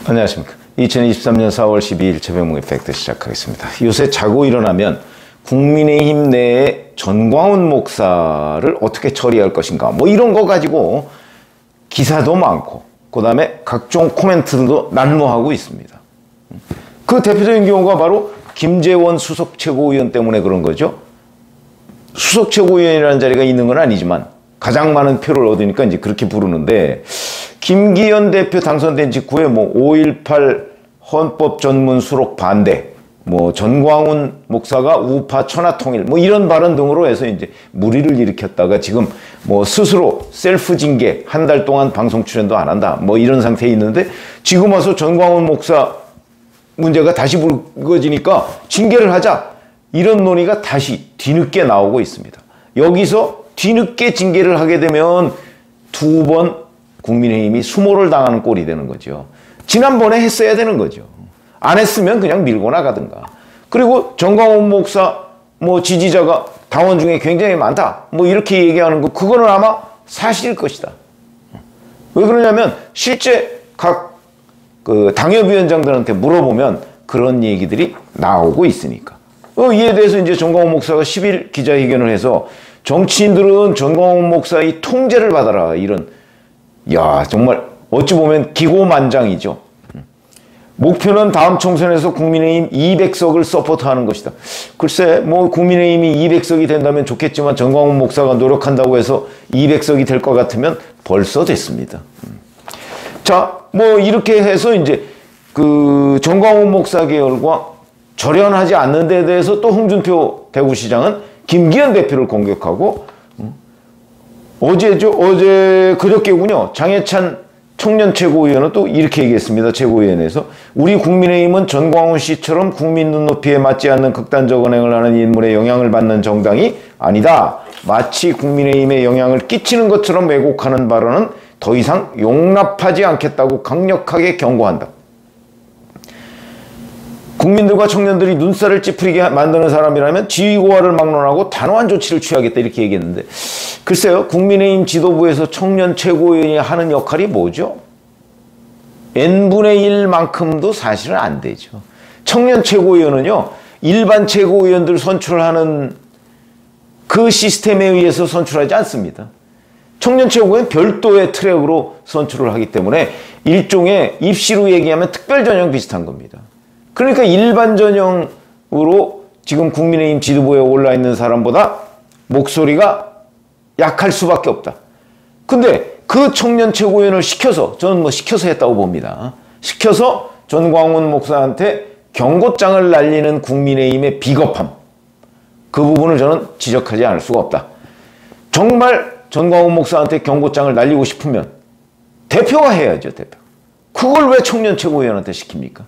안녕하십니까. 2023년 4월 12일 최병묵의 팩트 시작하겠습니다. 요새 자고 일어나면 국민의힘 내에 전광훈 목사를 어떻게 처리할 것인가 뭐 이런 거 가지고 기사도 많고 그 다음에 각종 코멘트도 난무하고 있습니다. 그 대표적인 경우가 바로 김재원 수석 최고위원 때문에 그런 거죠. 수석 최고위원이라는 자리가 있는 건 아니지만 가장 많은 표를 얻으니까 이제 그렇게 부르는데, 김기현 대표 당선된 직후에 뭐 5.18 헌법 전문 수록 반대, 뭐 전광훈 목사가 우파 천하통일 뭐 이런 발언 등으로 해서 이제 물의를 일으켰다가 지금 뭐 스스로 셀프 징계, 한 달 동안 방송 출연도 안 한다 뭐 이런 상태에 있는데, 지금 와서 전광훈 목사 문제가 다시 불거지니까 징계를 하자 이런 논의가 다시 뒤늦게 나오고 있습니다. 여기서 뒤늦게 징계를 하게 되면 두 번 국민의힘이 수모를 당하는 꼴이 되는 거죠. 지난번에 했어야 되는 거죠. 안 했으면 그냥 밀고 나가든가. 그리고 전광훈 목사 뭐 지지자가 당원 중에 굉장히 많다 뭐 이렇게 얘기하는 거, 그거는 아마 사실일 것이다. 왜 그러냐면 실제 각 그 당협위원장들한테 물어보면 그런 얘기들이 나오고 있으니까. 이에 대해서 이제 전광훈 목사가 10일 기자회견을 해서 정치인들은 전광훈 목사의 통제를 받아라, 이런, 야 정말 어찌 보면 기고만장이죠. 목표는 다음 총선에서 국민의힘 200석을 서포트하는 것이다. 글쎄 뭐 국민의힘이 200석이 된다면 좋겠지만 전광훈 목사가 노력한다고 해서 200석이 될 것 같으면 벌써 됐습니다. 자, 뭐 이렇게 해서 이제 그 전광훈 목사 계열과 절연하지 않는 데 대해서 또 홍준표 대구시장은 김기현 대표를 공격하고, 어제 그저께군요. 장해찬 청년 최고위원은 또 이렇게 얘기했습니다. 최고위원회에서 우리 국민의힘은 전광훈 씨처럼 국민 눈높이에 맞지 않는 극단적 언행을 하는 인물의 영향을 받는 정당이 아니다. 마치 국민의힘에 영향을 끼치는 것처럼 왜곡하는 발언은 더 이상 용납하지 않겠다고 강력하게 경고한다. 국민들과 청년들이 눈살을 찌푸리게 만드는 사람이라면 지위고하를 막론하고 단호한 조치를 취하겠다, 이렇게 얘기했는데, 글쎄요, 국민의힘 지도부에서 청년 최고위원이 하는 역할이 뭐죠? n분의 1만큼도 사실은 안 되죠. 청년 최고위원은요, 일반 최고위원들 선출하는 그 시스템에 의해서 선출하지 않습니다. 청년 최고위원 별도의 트랙으로 선출을 하기 때문에 일종의 입시로 얘기하면 특별 전형 비슷한 겁니다. 그러니까 일반 전형으로 지금 국민의힘 지도부에 올라 있는 사람보다 목소리가 약할 수밖에 없다. 근데 그 청년 최고위원을 시켜서, 저는 뭐 시켜서 했다고 봅니다. 시켜서 전광훈 목사한테 경고장을 날리는 국민의힘의 비겁함, 그 부분을 저는 지적하지 않을 수가 없다. 정말 전광훈 목사한테 경고장을 날리고 싶으면 대표가 해야죠, 대표. 그걸 왜 청년 최고위원한테 시킵니까?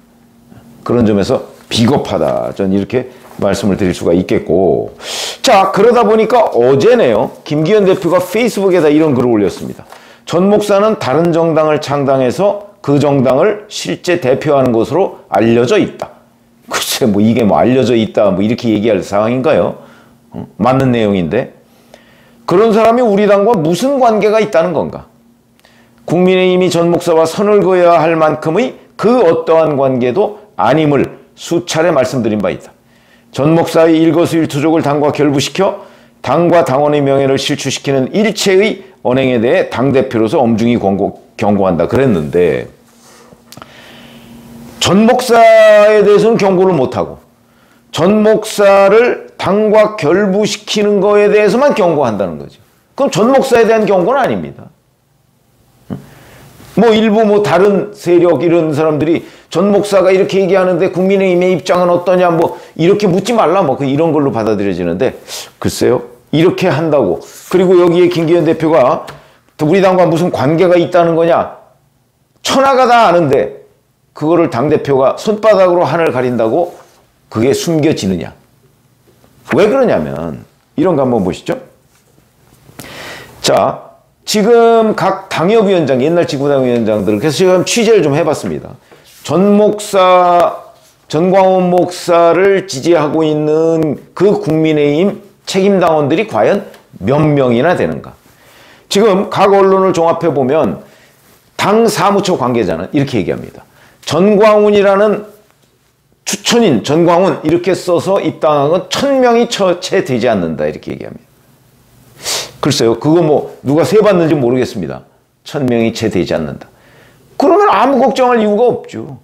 그런 점에서 비겁하다, 저는 이렇게 말씀을 드릴 수가 있겠고. 자, 그러다 보니까 어제네요, 김기현 대표가 페이스북에다 이런 글을 올렸습니다. 전 목사는 다른 정당을 창당해서 그 정당을 실제 대표하는 것으로 알려져 있다. 글쎄 뭐 이게 뭐 알려져 있다 뭐 이렇게 얘기할 상황인가요? 맞는 내용인데, 그런 사람이 우리 당과 무슨 관계가 있다는 건가? 국민의힘이 전 목사와 선을 그어야 할 만큼의 그 어떠한 관계도 아님을 수차례 말씀드린 바 있다. 전 목사의 일거수일투족을 당과 결부시켜 당과 당원의 명예를 실추시키는 일체의 언행에 대해 당대표로서 엄중히 경고한다 그랬는데, 전 목사에 대해서는 경고를 못하고 전 목사를 당과 결부시키는 거에 대해서만 경고한다는 거죠. 그럼 전 목사에 대한 경고는 아닙니다. 뭐 일부 뭐 다른 세력 이런 사람들이 전 목사가 이렇게 얘기하는데 국민의힘의 입장은 어떠냐 뭐 이렇게 묻지 말라 뭐 이런 걸로 받아들여지는데, 글쎄요, 이렇게 한다고, 그리고 여기에 김기현 대표가 우리 당과 무슨 관계가 있다는 거냐, 천하가 다 아는데 그거를 당대표가 손바닥으로 하늘 가린다고 그게 숨겨지느냐. 왜 그러냐면 이런 거 한번 보시죠. 자, 지금 각 당협위원장, 옛날 지구당위원장들, 그래서 지금 취재를 좀 해봤습니다. 전광훈 목사를 지지하고 있는 그 국민의힘 책임당원들이 과연 몇 명이나 되는가. 지금 각 언론을 종합해보면 당 사무처 관계자는 이렇게 얘기합니다. 전광훈이라는 추천인 전광훈 이렇게 써서 입당한 건 1000명이 채 되지 않는다 이렇게 얘기합니다. 글쎄요, 그거 뭐 누가 세봤는지 모르겠습니다. 1000명이 채 되지 않는다. 그러면 아무 걱정할 이유가 없죠.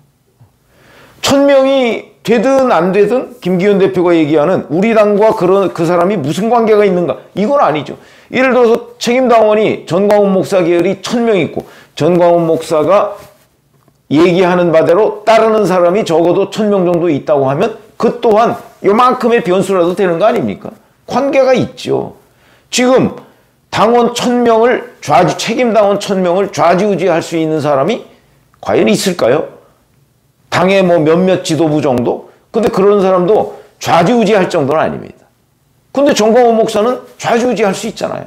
1000명이 되든 안 되든 김기현 대표가 얘기하는 우리 당과 그 사람이 무슨 관계가 있는가, 이건 아니죠. 예를 들어서 책임당원이 전광훈 목사 계열이 1000명 있고 전광훈 목사가 얘기하는 바대로 따르는 사람이 적어도 1000명 정도 있다고 하면 그 또한 요만큼의 변수라도 되는 거 아닙니까? 관계가 있죠. 지금 당원 1000명을 책임당원 1000명을 좌지우지할 수 있는 사람이 과연 있을까요? 당의 뭐 몇몇 지도부 정도? 근데 그런 사람도 좌지우지할 정도는 아닙니다. 근데 전광훈 목사는 좌지우지할 수 있잖아요.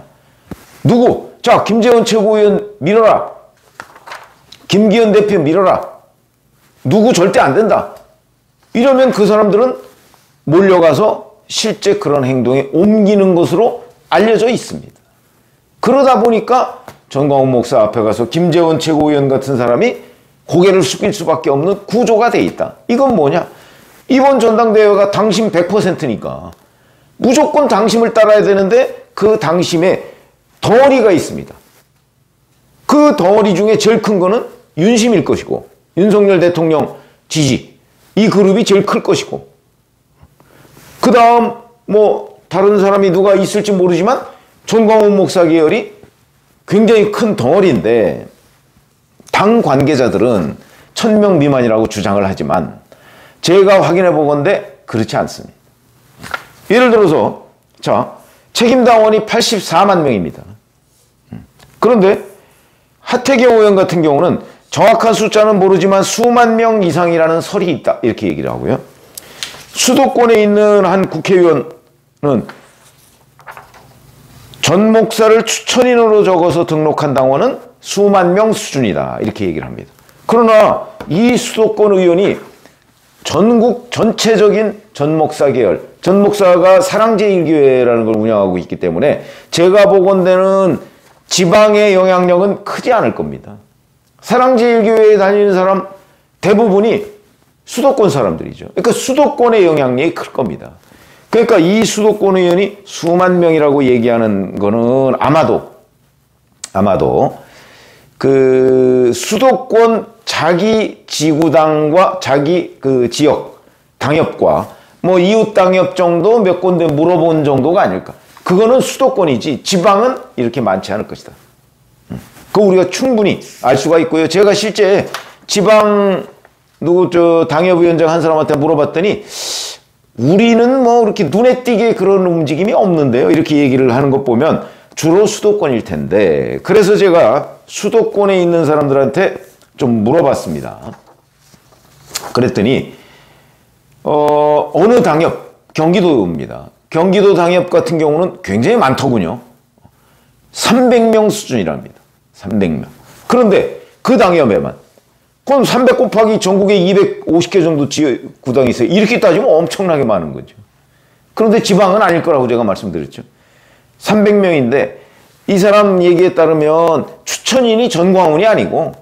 누구? 자, 김재원 최고위원 밀어라. 김기현 대표 밀어라. 누구 절대 안 된다. 이러면 그 사람들은 몰려가서 실제 그런 행동에 옮기는 것으로 알려져 있습니다. 그러다 보니까 전광훈 목사 앞에 가서 김재원 최고위원 같은 사람이 고개를 숙일 수밖에 없는 구조가 돼 있다. 이건 뭐냐? 이번 전당대회가 당심 100%니까 무조건 당심을 따라야 되는데 그 당심에 덩어리가 있습니다. 그 덩어리 중에 제일 큰 거는 윤심일 것이고 윤석열 대통령 지지, 이 그룹이 제일 클 것이고, 그 다음 뭐 다른 사람이 누가 있을지 모르지만 전광훈 목사 계열이 굉장히 큰 덩어리인데 당 관계자들은 1000명 미만이라고 주장을 하지만 제가 확인해 보건대 그렇지 않습니다. 예를 들어서 자, 책임당원이 84만 명입니다. 그런데 하태경 의원 같은 경우는 정확한 숫자는 모르지만 수만 명 이상이라는 설이 있다 이렇게 얘기를 하고요. 수도권에 있는 한 국회의원은 전 목사를 추천인으로 적어서 등록한 당원은 수만 명 수준이다 이렇게 얘기를 합니다. 그러나 이 수도권 의원이 전국 전체적인 전 목사 계열, 전 목사가 사랑제일교회라는 걸 운영하고 있기 때문에 제가 보건대는 지방의 영향력은 크지 않을 겁니다. 사랑제일교회에 다니는 사람 대부분이 수도권 사람들이죠. 그러니까 수도권의 영향력이 클 겁니다. 그러니까 이 수도권 의원이 수만 명이라고 얘기하는 거는 아마도 그 수도권 자기 지구당과 자기 그 지역 당협과 뭐 이웃 당협 정도 몇 군데 물어본 정도가 아닐까. 그거는 수도권이지 지방은 이렇게 많지 않을 것이다. 그거 우리가 충분히 알 수가 있고요. 제가 실제 지방 당협위원장 한 사람한테 물어봤더니 우리는 뭐 이렇게 눈에 띄게 그런 움직임이 없는데요. 이렇게 얘기를 하는 것 보면 주로 수도권일 텐데, 그래서 제가 수도권에 있는 사람들한테 좀 물어봤습니다. 그랬더니 어느 당협? 경기도입니다. 경기도 당협 같은 경우는 굉장히 많더군요. 300명 수준이랍니다. 300명. 그런데 그 당협에만 그럼 300 곱하기 전국에 250개 정도 구당이 있어요. 이렇게 따지면 엄청나게 많은 거죠. 그런데 지방은 아닐 거라고 제가 말씀드렸죠. 300명인데 이 사람 얘기에 따르면 추천인이 전광훈이 아니고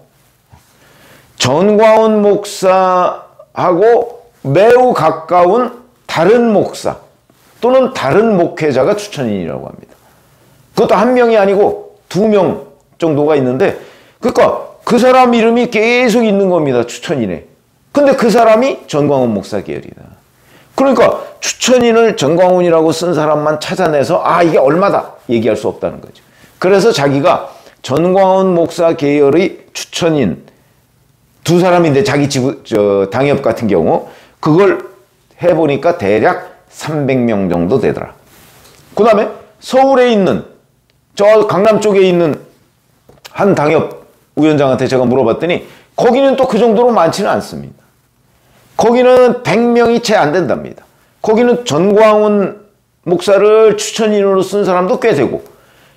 전광훈 목사하고 매우 가까운 다른 목사 또는 다른 목회자가 추천인이라고 합니다. 그것도 한 명이 아니고 2명 정도가 있는데, 그러니까 그 사람 이름이 계속 있는 겁니다. 추천인에. 근데 그 사람이 전광훈 목사 계열이다. 그러니까 추천인을 전광훈이라고 쓴 사람만 찾아내서 이게 얼마다 얘기할 수 없다는 거죠. 그래서 자기가 전광훈 목사 계열의 추천인 2사람인데 자기 당협 같은 경우 그걸 해보니까 대략 300명 정도 되더라. 그 다음에 서울에 있는 저 강남 쪽에 있는 한 당협 위원장한테 제가 물어봤더니 거기는 또 그 정도로 많지는 않습니다. 거기는 100명이 채 안 된답니다. 거기는 전광훈 목사를 추천인으로 쓴 사람도 꽤 되고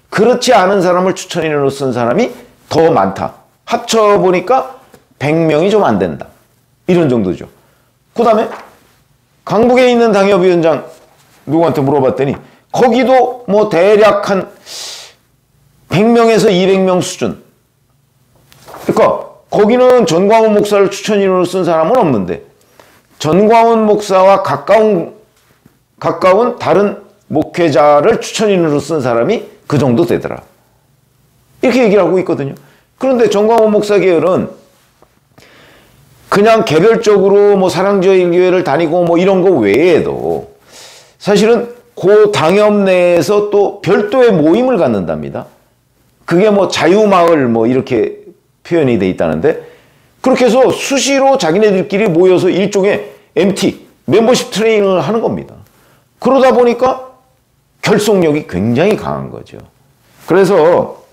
그렇지 않은 사람을 추천인으로 쓴 사람이 더 많다. 합쳐보니까 100명이 좀 안 된다. 이런 정도죠. 그 다음에 강북에 있는 당협위원장 누구한테 물어봤더니 거기도 뭐 대략 한 100명에서 200명 수준. 그러니까 거기는 전광훈 목사를 추천인으로 쓴 사람은 없는데 전광훈 목사와 가까운 다른 목회자를 추천인으로 쓴 사람이 그 정도 되더라. 이렇게 얘기를 하고 있거든요. 그런데 전광훈 목사 계열은 그냥 개별적으로 뭐 사랑제일교회를 다니고 뭐 이런 거 외에도 사실은 그 당협 내에서 또 별도의 모임을 갖는답니다. 그게 뭐 자유마을 뭐 이렇게 표현이 돼 있다는데, 그렇게 해서 수시로 자기네들끼리 모여서 일종의 MT, 멤버십 트레이닝을 하는 겁니다. 그러다 보니까 결속력이 굉장히 강한 거죠. 그래서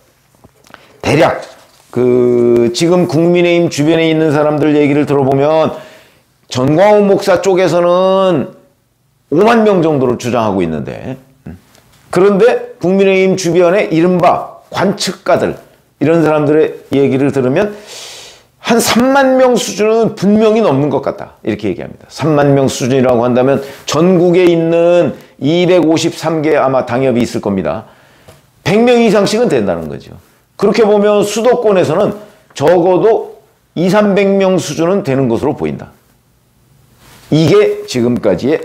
대략 지금 국민의힘 주변에 있는 사람들 얘기를 들어보면 전광훈 목사 쪽에서는 5만 명 정도를 주장하고 있는데, 그런데 국민의힘 주변에 이른바 관측가들, 이런 사람들의 얘기를 들으면 한 3만 명 수준은 분명히 넘는 것 같다, 이렇게 얘기합니다. 3만 명 수준이라고 한다면 전국에 있는 253개 아마 당협이 있을 겁니다. 100명 이상씩은 된다는 거죠. 그렇게 보면 수도권에서는 적어도 200~300명 수준은 되는 것으로 보인다. 이게 지금까지의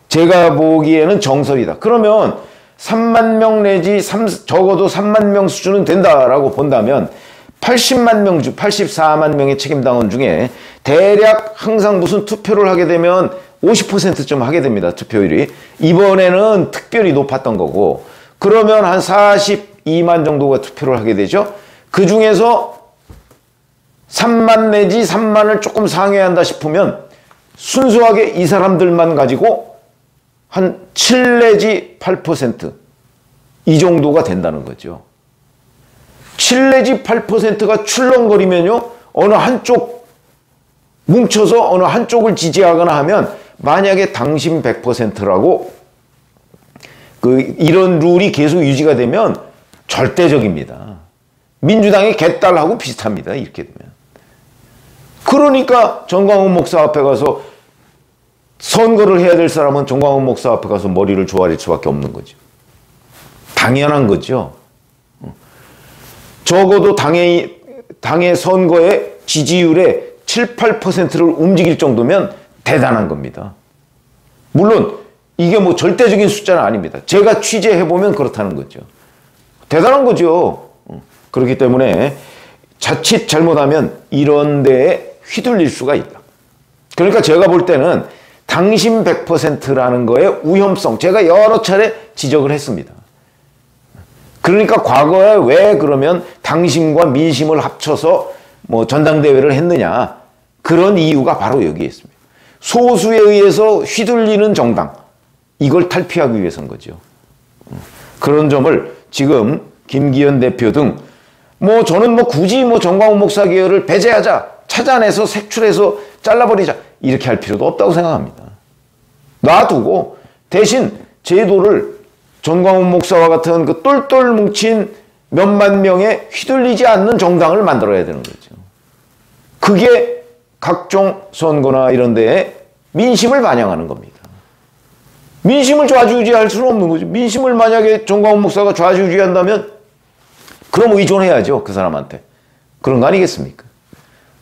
제가 보기에는 정설이다. 그러면 3만 명 내지 적어도 3만 명 수준은 된다라고 본다면 84만 명의 책임당원 중에 대략 항상 무슨 투표를 하게 되면 50%쯤 하게 됩니다. 투표율이. 이번에는 특별히 높았던 거고, 그러면 한 42만 정도가 투표를 하게 되죠. 그 중에서 3만 내지 3만을 조금 상회한다 싶으면 순수하게 이 사람들만 가지고 한 7 내지 8% 이 정도가 된다는 거죠. 7 내지 8%가 출렁거리면요, 어느 한쪽 뭉쳐서 어느 한쪽을 지지하거나 하면, 만약에 당신 100%라고 이런 룰이 계속 유지가 되면 절대적입니다. 민주당의 개딸하고 비슷합니다. 이렇게 되면. 그러니까 전광훈 목사 앞에 가서 선거를 해야 될 사람은 전광훈 목사 앞에 가서 머리를 조아릴 수밖에 없는 거죠. 당연한 거죠. 적어도 당의 선거의 지지율의 7, 8%를 움직일 정도면 대단한 겁니다. 물론 이게 뭐 절대적인 숫자는 아닙니다. 제가 취재해보면 그렇다는 거죠. 대단한 거죠. 그렇기 때문에 자칫 잘못하면 이런 데에 휘둘릴 수가 있다. 그러니까 제가 볼 때는 당신 100%라는 거의 위험성, 제가 여러 차례 지적을 했습니다. 그러니까 과거에 왜 그러면 당신과 민심을 합쳐서 뭐 전당대회를 했느냐, 그런 이유가 바로 여기에 있습니다. 소수에 의해서 휘둘리는 정당, 이걸 탈피하기 위해서인 거죠. 그런 점을 지금 김기현 대표 등 뭐 저는 뭐 굳이 뭐 전광훈 목사 계열을 배제하자, 찾아내서 색출해서 잘라버리자, 이렇게 할 필요도 없다고 생각합니다. 놔두고 대신 제도를 전광훈 목사와 같은 그 똘똘 뭉친 몇만 명에 휘둘리지 않는 정당을 만들어야 되는 거죠. 그게 각종 선거나 이런 데에 민심을 반영하는 겁니다. 민심을 좌지우지할 수는 없는 거죠. 민심을 만약에 전광훈 목사가 좌지우지한다면 그럼 의존해야죠, 그 사람한테. 그런 거 아니겠습니까?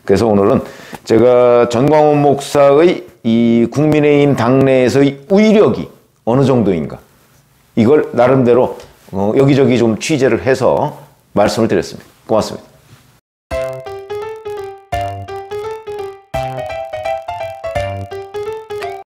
그래서 오늘은 제가 전광훈 목사의 이 국민의힘 당내에서의 위력이 어느 정도인가, 이걸 나름대로 여기저기 좀 취재를 해서 말씀을 드렸습니다. 고맙습니다.